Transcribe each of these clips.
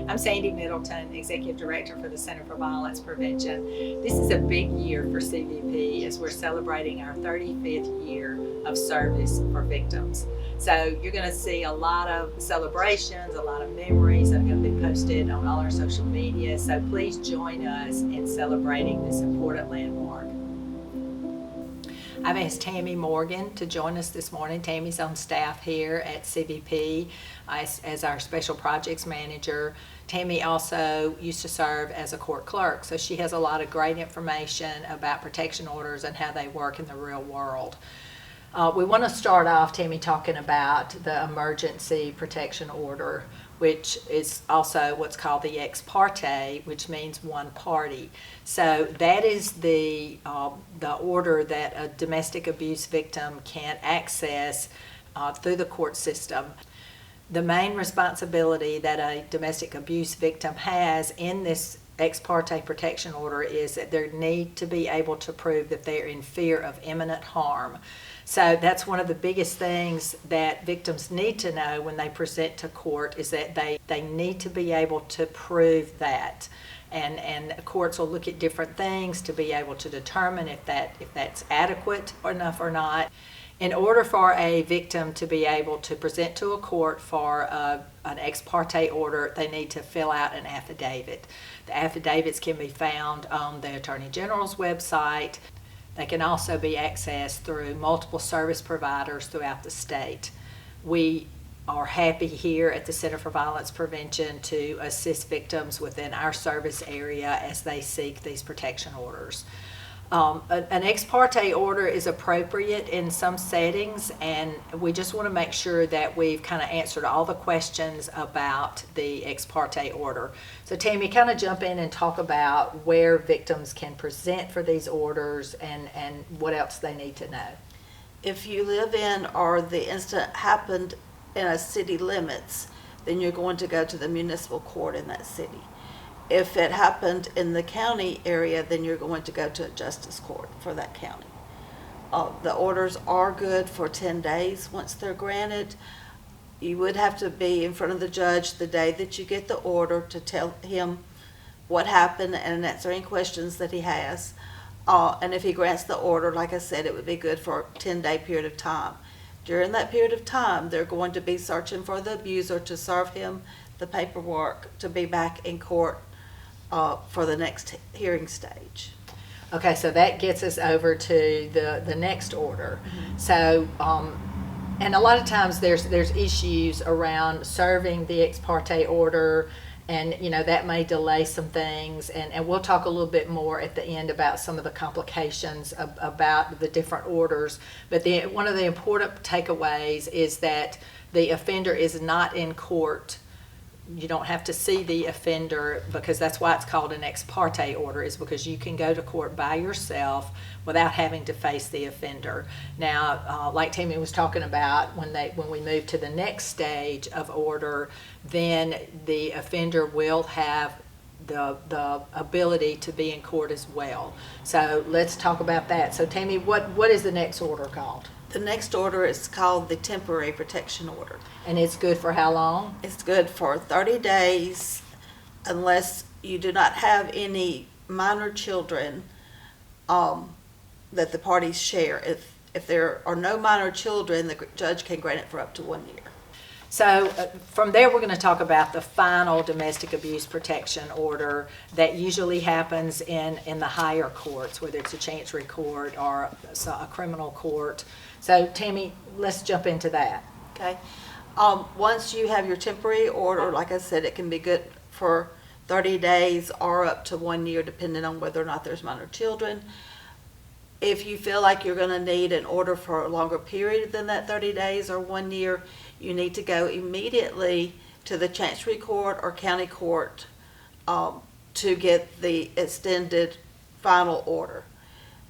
I'm Sandy Middleton, Executive Director for the Center for Violence Prevention. This is a big year for CVP as we're celebrating our 35th year of service for victims. So you're going to see a lot of celebrations, a lot of memories that are going to be posted on all our social media. So please join us in celebrating this important landmark. I've asked Tammy Morgan to join us this morning. Tammy's on staff here at CVP as our Special Projects Manager. Tammy also used to serve as a court clerk, so she has a lot of great information about protection orders and how they work in the real world. We want to start off, Tammy, talking about the emergency protection order, which is also what's called the ex parte, which means one party. So that is the order that a domestic abuse victim can access through the court system. The main responsibility that a domestic abuse victim has in this ex parte protection order is that they need to be able to prove that they're in fear of imminent harm. So that's one of the biggest things that victims need to know when they present to court is that they need to be able to prove that. And courts will look at different things to be able to determine if that's adequate enough or not. In order for a victim to be able to present to a court for an ex parte order, they need to fill out an affidavit. The affidavits can be found on the Attorney General's website. They can also be accessed through multiple service providers throughout the state. We are happy here at the Center for Violence Prevention to assist victims within our service area as they seek these protection orders. An ex parte order is appropriate in some settings, and we just want to make sure that we've kind of answered all the questions about the ex parte order. So Tammy, kind of jump in and talk about where victims can present for these orders and what else they need to know. If you live in or the incident happened in a city limits, then you're going to go to the municipal court in that city. If it happened in the county area, then you're going to go to a justice court for that county. The orders are good for 10 days once they're granted. You would have to be in front of the judge the day that you get the order to tell him what happened and answer any questions that he has. And if he grants the order, like I said, it would be good for a 10-day period of time. During that period of time, they're going to be searching for the abuser to serve him the paperwork to be back in court for the next hearing stage. Okay, so that gets us over to the next order. Mm-hmm. So, and a lot of times there's issues around serving the ex parte order, and that may delay some things, and we'll talk a little bit more at the end about some of the complications about the different orders. But one of the important takeaways is that the offender is not in court. You don't have to see the offender, because that's why it's called an ex parte order, is because you can go to court by yourself without having to face the offender. Now, like Tammy was talking about, when we move to the next stage of order, then the offender will have the ability to be in court as well. So let's talk about that. So Tammy, what is the next order called? The next order is called the temporary protection order. And it's good for how long? It's good for 30 days unless you do not have any minor children that the parties share. If there are no minor children, the judge can grant it for up to 1 year. So from there, we're going to talk about the final domestic abuse protection order that usually happens in the higher courts, whether it's a chancery court or a criminal court. So Tammy, let's jump into that. Okay. Once you have your temporary order, like I said, it can be good for 30 days or up to 1 year, depending on whether or not there's minor children. If you feel like you're going to need an order for a longer period than that 30 days or 1 year, you need to go immediately to the chancery court or county court to get the extended final order.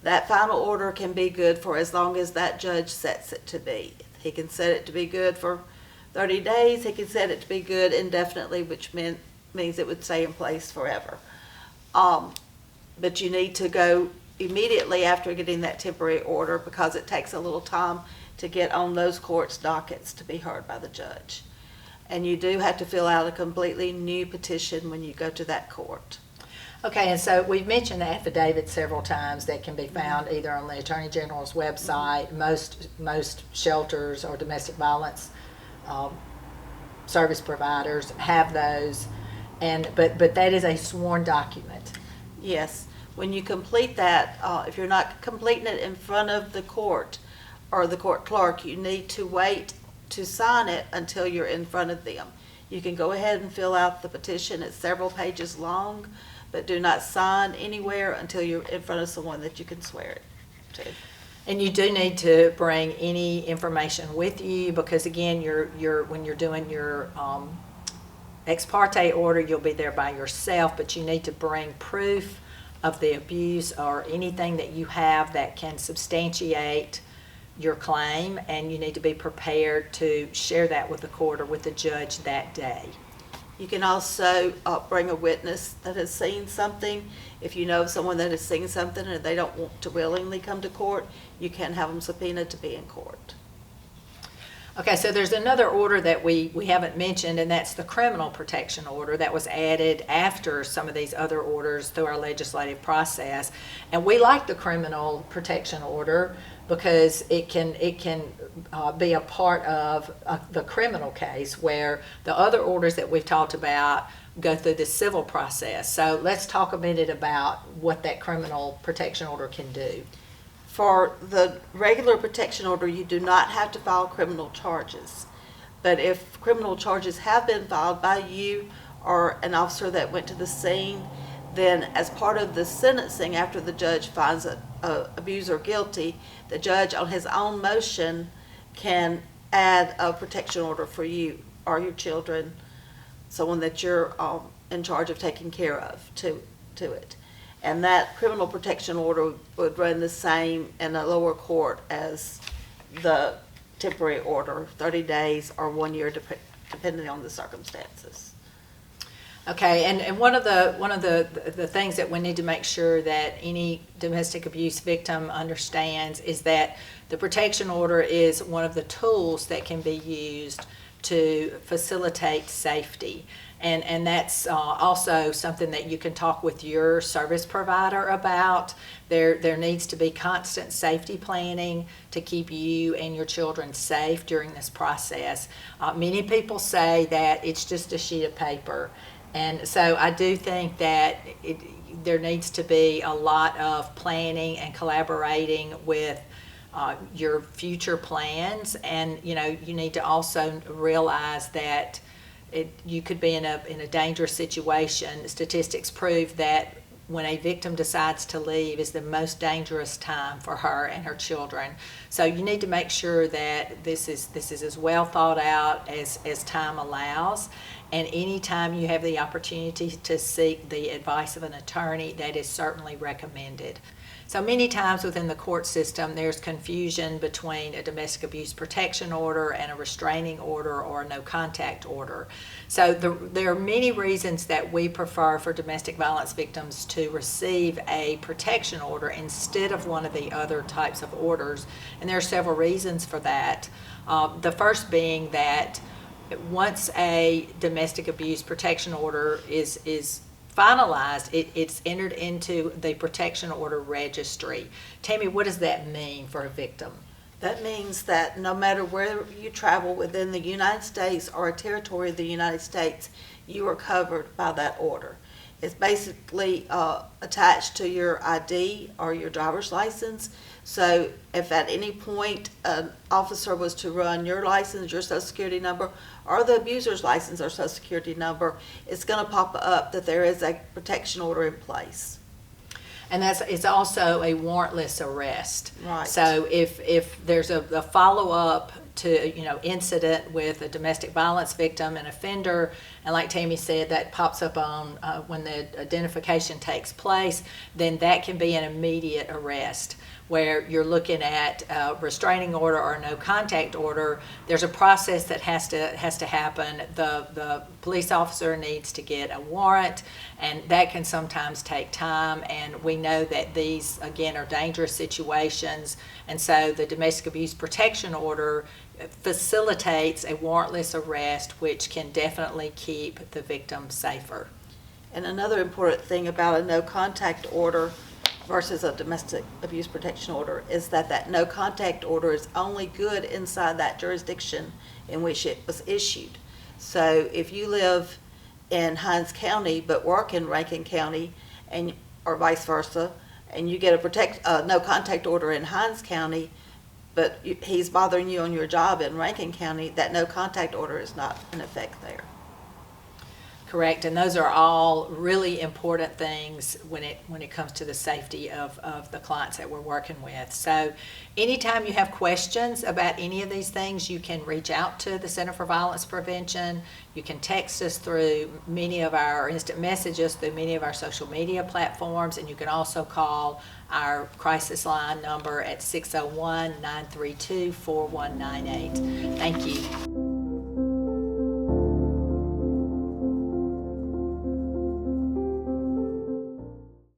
That final order can be good for as long as that judge sets it to be. He can set it to be good for 30 days. He can set it to be good indefinitely, which means it would stay in place forever. But you need to go immediately after getting that temporary order, because it takes a little time to get on those courts' dockets to be heard by the judge. And you do have to fill out a completely new petition when you go to that court. Okay, and so we've mentioned the affidavit several times that can be found either on the Attorney General's website. Most shelters or domestic violence service providers have those, but that is a sworn document. Yes, when you complete that, if you're not completing it in front of the court or the court clerk, you need to wait to sign it until you're in front of them. You can go ahead and fill out the petition. It's several pages long, but do not sign anywhere until you're in front of someone that you can swear it to. And you do need to bring any information with you because, again, when you're doing your ex parte order, you'll be there by yourself, but you need to bring proof of the abuse or anything that you have that can substantiate your claim, and you need to be prepared to share that with the court or with the judge that day. You can also bring a witness that has seen something. If you know of someone that has seen something and they don't want to willingly come to court, you can have them subpoenaed to be in court. Okay, so there's another order that we haven't mentioned, and that's the criminal protection order that was added after some of these other orders through our legislative process. And we like the criminal protection order because it can be a part of the criminal case, where the other orders that we've talked about go through the civil process. So let's talk a minute about what that criminal protection order can do. For the regular protection order, you do not have to file criminal charges. But if criminal charges have been filed by you or an officer that went to the scene, then as part of the sentencing, after the judge finds an abuser guilty, the judge on his own motion can add a protection order for you or your children, someone that you're in charge of taking care of, to it. And that criminal protection order would run the same in a lower court as the temporary order, 30 days or 1 year, depending on the circumstances. Okay, and one of the things that we need to make sure that any domestic abuse victim understands is that the protection order is one of the tools that can be used to facilitate safety. And that's also something that you can talk with your service provider about. There needs to be constant safety planning to keep you and your children safe during this process. Many people say that it's just a sheet of paper. And so I do think that there needs to be a lot of planning and collaborating with your future plans. And, you need to also realize that you could be in a dangerous situation. Statistics prove that when a victim decides to leave is the most dangerous time for her and her children. So you need to make sure that this is as well thought out as time allows. And anytime you have the opportunity to seek the advice of an attorney, that is certainly recommended. So many times within the court system, there's confusion between a domestic abuse protection order and a restraining order or a no contact order. So there are many reasons that we prefer for domestic violence victims to receive a protection order instead of one of the other types of orders. And there are several reasons for that. The first being that once a domestic abuse protection order is finalized, it's entered into the protection order registry. Tammy, what does that mean for a victim? That means that no matter where you travel within the United States or a territory of the United States, you are covered by that order. It's basically attached to your ID or your driver's license. So if at any point an officer was to run your license, your social security number, or the abuser's license or social security number, it's going to pop up that there is a protection order in place. And it's also a warrantless arrest. Right. So if there's a follow-up to incident with a domestic violence victim and offender, and like Tammy said, that pops up on when the identification takes place, then that can be an immediate arrest. Where you're looking at a restraining order or a no contact order, there's a process that has to happen. The police officer needs to get a warrant, and that can sometimes take time. And we know that these, again, are dangerous situations, and so the domestic abuse protection order facilitates a warrantless arrest, which can definitely keep the victim safer. And another important thing about a no contact order versus a domestic abuse protection order is that that no contact order is only good inside that jurisdiction in which it was issued. So if you live in Hinds County but work in Rankin County, and or vice versa, and you get a no contact order in Hinds County, but he's bothering you on your job in Rankin County, that no contact order is not in effect there. Correct, and those are all really important things when it comes to the safety of the clients that we're working with. So anytime you have questions about any of these things, you can reach out to the Center for Violence Prevention. You can text us through many of our instant messages, through many of our social media platforms, and you can also call our crisis line number at 601-932-4198. Thank you.